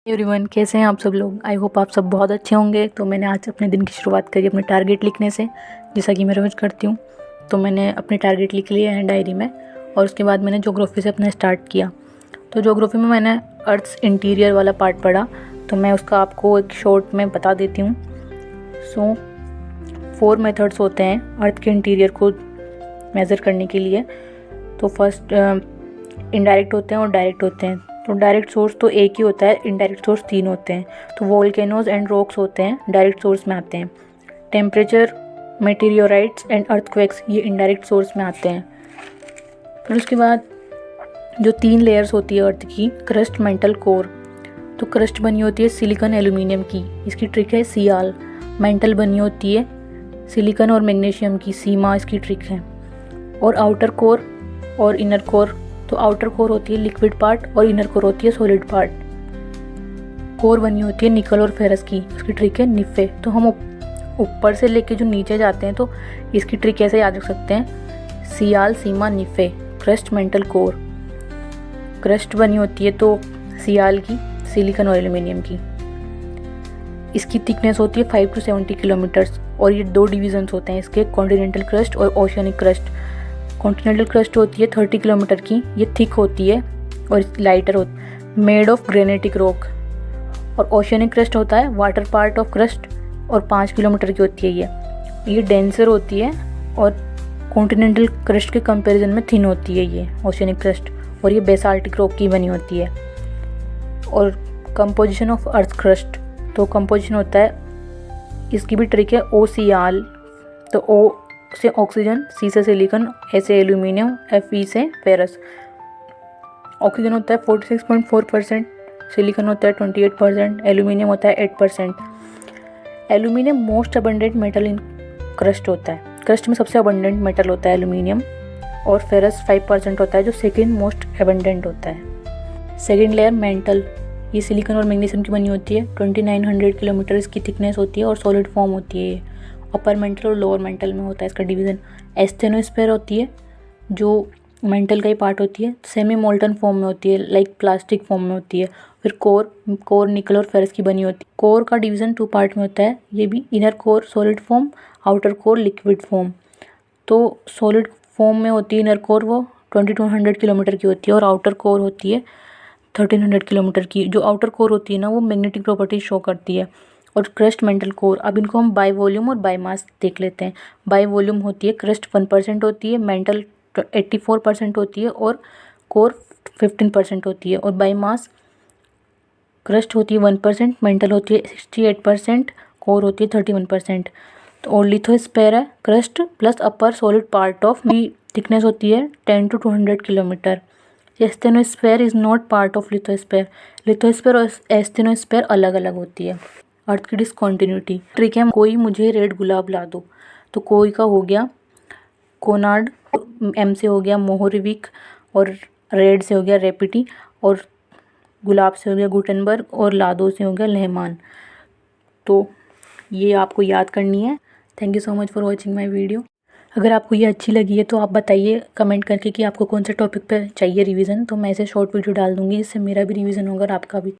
Everyone, कैसे हैं आप सब लोग। आई होप आप सब बहुत अच्छे होंगे। तो मैंने आज अपने दिन की शुरुआत करी अपने टारगेट लिखने से, जैसा कि मैं रोज़ करती हूँ। तो मैंने अपने टारगेट लिख लिए हैं डायरी में, और उसके बाद मैंने ज्योग्राफी से अपना स्टार्ट किया। तो ज्योग्राफी में मैंने अर्थ्स इंटीरियर वाला पार्ट पढ़ा, तो मैं उसका आपको एक शॉर्ट में बता देती हूँ। 4 मेथड्स होते हैं अर्थ के इंटीरियर को मेज़र करने के लिए। तो फर्स्ट इनडायरेक्ट होते हैं और डायरेक्ट होते हैं। तो डायरेक्ट सोर्स तो एक ही होता है, इनडायरेक्ट सोर्स 3 होते हैं। तो वोल्केनोज एंड रॉक्स होते हैं, डायरेक्ट सोर्स में आते हैं। टेम्परेचर, मेटीरियोराइट्स एंड अर्थक्वेक्स ये इनडायरेक्ट सोर्स में आते हैं। फिर उसके बाद जो 3 लेयर्स होती है अर्थ की, क्रस्ट, मेंटल, कोर। तो क्रस्ट बनी होती है सिलिकॉन एल्यूमिनियम की, इसकी ट्रिक है सियाल। मेंटल बनी होती है सिलिकॉन और मैग्नीशियम की, सीमा इसकी ट्रिक है। और आउटर कोर और इनर कोर। तो आउटर कोर होती है लिक्विड पार्ट और इनर कोर होती है सॉलिड पार्ट। कोर बनी होती है निकल और फेरस की, उसकी ट्रिक है निफे। तो हम ऊपर से लेके जो नीचे जाते हैं तो इसकी ट्रिक ऐसे याद रख सकते हैं, सियाल, सीमा, निफे, क्रस्ट, मेंटल, कोर। क्रस्ट बनी होती है तो सियाल की, सिलिकॉन और एल्यूमिनियम की। इसकी थिकनेस होती है 5 to 70 किलोमीटर्स। और ये 2 डिविजन्स होते हैं इसके, कॉन्टिनेंटल क्रस्ट और ओशियनिक क्रस्ट। कॉन्टिनेंटल क्रस्ट होती है 30 किलोमीटर की, ये थिक होती है और लाइटर होती है, मेड ऑफ ग्रेनाइटिक रॉक। और ओशियनिक क्रस्ट होता है वाटर पार्ट ऑफ क्रस्ट और 5 किलोमीटर की होती है ये डेंसर होती है और कॉन्टिनेंटल क्रस्ट के कंपैरिजन में थिन होती है ये ओशियनिक क्रस्ट। और ये बेसाल्टिक रॉक की बनी होती है। और कंपोजिशन ऑफ अर्थ क्रस्ट, तो कंपोजिशन होता है, इसकी भी ट्रिक है ओ सियाल। तो ओ से ऑक्सीजन, सी से सिलिकॉन, ए से एल्यूमिनियम, एफ ई से फेरस। ऑक्सीजन होता है 46.4%, सिलिकॉन होता है 28%, एल्यूमिनियम होता है 8%। एल्यूमिनियम मोस्ट अबंडेंट मेटल इन क्रस्ट होता है, क्रस्ट में सबसे अबंडेंट मेटल होता है एल्यूमिनियम। और फेरस 5% होता है, जो सेकेंड मोस्ट अबंडेंट होता है। सेकेंड लेयर मेंटल, ये सिलिकॉन और मैग्नीशियम की बनी होती है। 2900 किलोमीटर इसकी थिकनेस होती है और सॉलिड फॉर्म होती है ये। अपर मेंटल और लोअर मेंटल में होता है इसका डिवीज़न। एस्थेनोस्फेयर होती है जो मेंटल का ही पार्ट होती है, सेमी मोल्टन फॉर्म में होती है, लाइक प्लास्टिक फॉर्म में होती है। फिर कोर निकल और फेरस की बनी होती है। कोर का डिवीज़न 2 पार्ट में होता है, ये भी inner core solid form, outer core liquid form. तो सॉलिड फॉर्म में होती है इनर कोर, वो 2200 किलोमीटर की होती है। और आउटर कोर होती है 1300 किलोमीटर की। जो आउटर कोर होती है ना, वो मैग्नेटिक प्रॉपर्टी शो करती है। और क्रस्ट, मेंटल, कोर, अब इनको हम बाय वॉल्यूम और बाय मास देख लेते हैं। बाय वॉल्यूम होती है क्रस्ट 1% होती है, मेंटल 84% होती है और कोर 15% होती है। और बाय मास क्रस्ट होती है 1%, मेंटल होती है 68%, कोर होती है 31%। तो और लिथोस्फेयर है crust plus upper solid part of, thickness होती है 10 to 200 kilometre. Asthenosphere is not part of lithosphere. Lithosphere और एस्थेनोस्फेयर अलग अलग होती है। अर्थ की डिस्कॉन्टिन्यूटी ट्रिक है, कोई मुझे रेड गुलाब ला दो। तो कोई का हो गया कोनार्ड, एम से हो गया मोहरविक, और रेड से हो गया रेपिटी, और गुलाब से हो गया गुटेनबर्ग, और लादो से हो गया लहमान। तो ये आपको याद करनी है। Thank you so much for watching my video. अगर आपको ये अच्छी लगी है तो आप बताइए कमेंट करके कि आपको कौन से टॉपिक पे चाहिए रिवीजन, तो मैं इसे शॉर्ट वीडियो डाल दूँगी, इससे मेरा भी रिवीजन होगा और आपका भी।